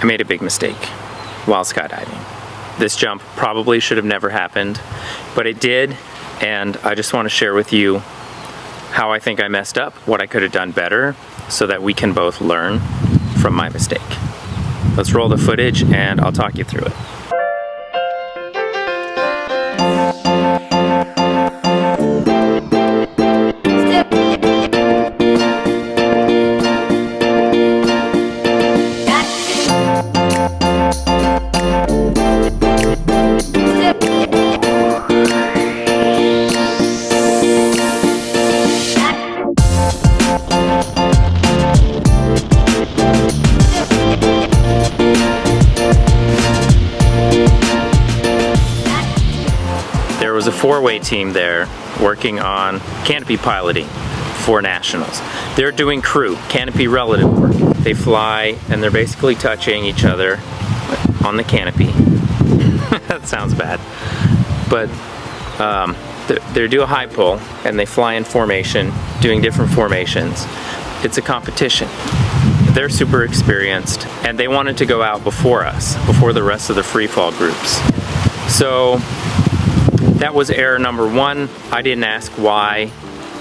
I made a big mistake while skydiving. This jump probably should have never happened, but it did, and I just want to share with you how I think I messed up, what I could have done better, so that we can both learn from my mistake. Let's roll the footage and I'll talk you through it. There was a four-way team there working on canopy piloting for nationals. They're doing crew, canopy relative work. They fly and they're basically touching each other on the canopy. That sounds bad. But they do a high pull and they fly in formation, doing different formations. It's a competition. They're super experienced and they wanted to go out before us, before the rest of the free fall groups. So that was error number one. I didn't ask why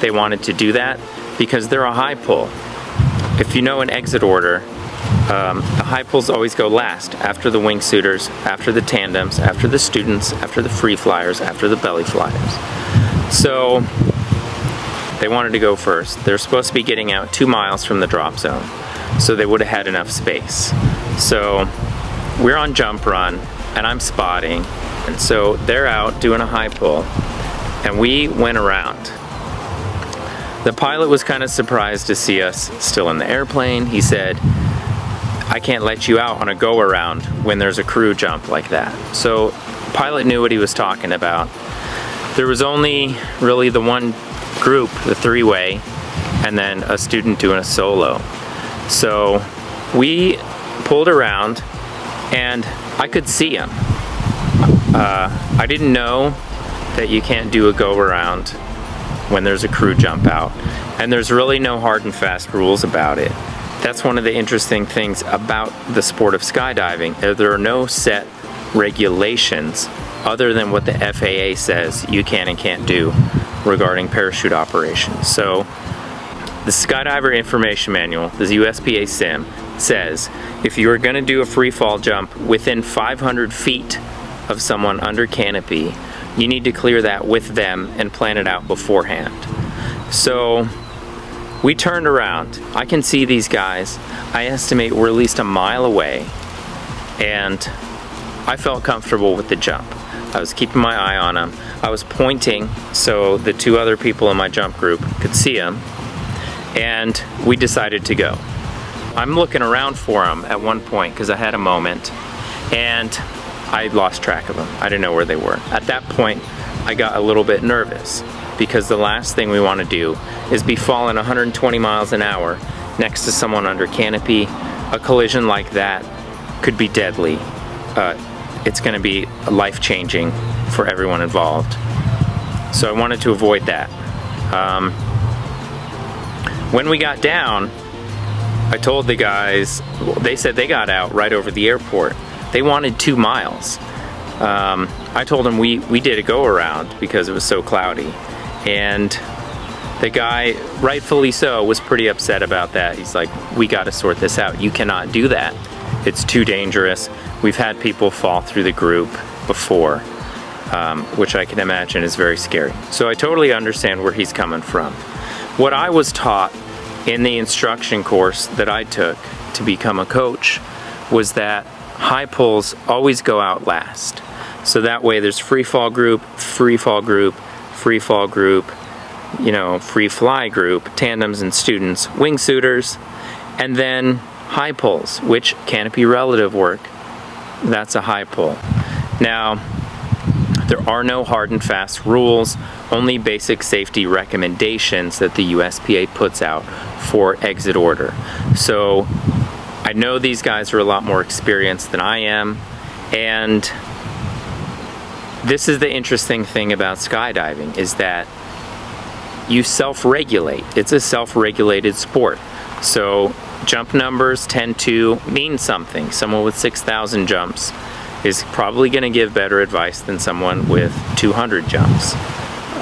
they wanted to do that, because they're a high pull. If you know an exit order, the high pulls always go last, after the wingsuiters, after the tandems, after the students, after the free flyers, after the belly flyers. So they wanted to go first. They're supposed to be getting out 2 miles from the drop zone, so they would have had enough space. So we're on jump run and I'm spotting. And so they're out doing a high pull, and we went around. The pilot was kind of surprised to see us still in the airplane. He said, I can't let you out on a go around when there's a crew jump like that. So the pilot knew what he was talking about. There was only really the one group, the three-way, and then a student doing a solo. So we pulled around and I could see him. I didn't know that you can't do a go around when there's a crew jump out, and there's really no hard and fast rules about it. That's one of the interesting things about the sport of skydiving. There are no set regulations other than what the FAA says you can and can't do regarding parachute operations. So the Skydiver Information Manual, the USPA Sim, says if you are going to do a free fall jump within 500 feet of someone under canopy, you need to clear that with them and plan it out beforehand. So we turned around. I can see these guys. I estimate we're at least a mile away, and I felt comfortable with the jump. I was keeping my eye on them. I was pointing so the two other people in my jump group could see them, and we decided to go. I'm looking around for them at one point because I had a moment, and I lost track of them. I didn't know where they were. At that point, I got a little bit nervous, because the last thing we want to do is be falling 120 miles an hour next to someone under canopy. A collision like that could be deadly. It's going to be life-changing for everyone involved. So I wanted to avoid that. When we got down, I told the guys, they said they got out right over the airport. They wanted 2 miles. I told them we did a go around because it was so cloudy. And the guy, rightfully so, was pretty upset about that. He's like, we got to sort this out. You cannot do that. It's too dangerous. We've had people fall through the group before, which I can imagine is very scary. So I totally understand where he's coming from. What I was taught in the instruction course that I took to become a coach was that high pulls always go out last. So that way there's free fall group, free fall group, free fall group, you know, free fly group, tandems and students, wingsuiters, and then high pulls, which canopy relative work, that's a high pull. Now, there are no hard and fast rules, only basic safety recommendations that the USPA puts out for exit order. So I know these guys are a lot more experienced than I am, and this is the interesting thing about skydiving, is that you self-regulate. It's a self-regulated sport. So jump numbers tend to mean something. Someone with 6,000 jumps is probably going to give better advice than someone with 200 jumps.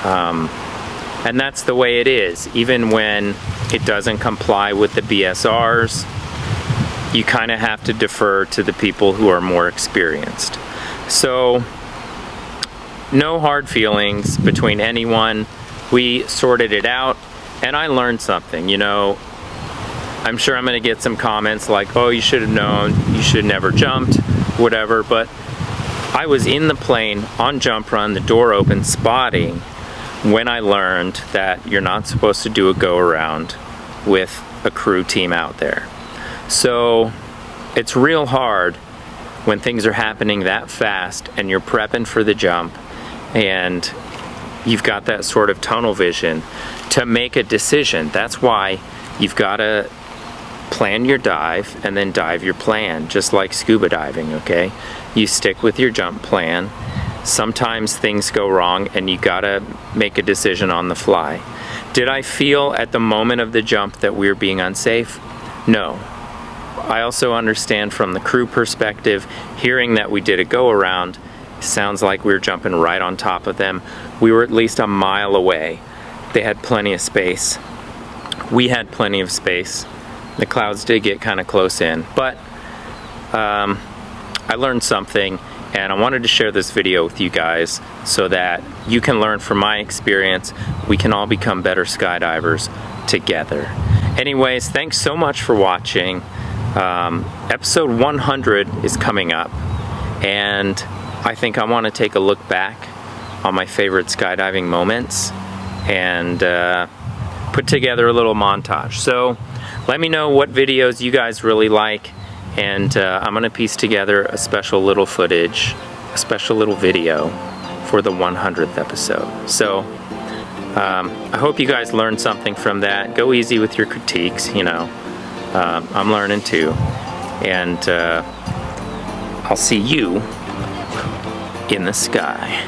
And that's the way it is. Even when it doesn't comply with the BSRs, you kind of have to defer to the people who are more experienced. So, no hard feelings between anyone. We sorted it out, and I learned something. You know, I'm sure I'm going to get some comments like, oh, you should have known, you should have never jumped, whatever, but I was in the plane on jump run, the door open, spotting, when I learned that you're not supposed to do a go around with a crew team out there. So it's real hard when things are happening that fast and you're prepping for the jump and you've got that sort of tunnel vision to make a decision. That's why you've got to plan your dive and then dive your plan, just like scuba diving, okay? You stick with your jump plan. Sometimes things go wrong and you gotta make a decision on the fly. Did I feel at the moment of the jump that we were being unsafe? No. I also understand from the crew perspective, hearing that we did a go around, sounds like we were jumping right on top of them. We were at least a mile away. They had plenty of space. We had plenty of space. The clouds did get kind of close in, but I learned something, and I wanted to share this video with you guys so that you can learn from my experience. We can all become better skydivers together. Anyways, thanks so much for watching. Episode 100 is coming up, and I think I want to take a look back on my favorite skydiving moments and put together a little montage. So let me know what videos you guys really like, and I'm gonna piece together a special little footage, a special little video for the 100th episode. So I hope you guys learned something from that. Go easy with your critiques, you know. I'm learning too. And I'll see you in the sky.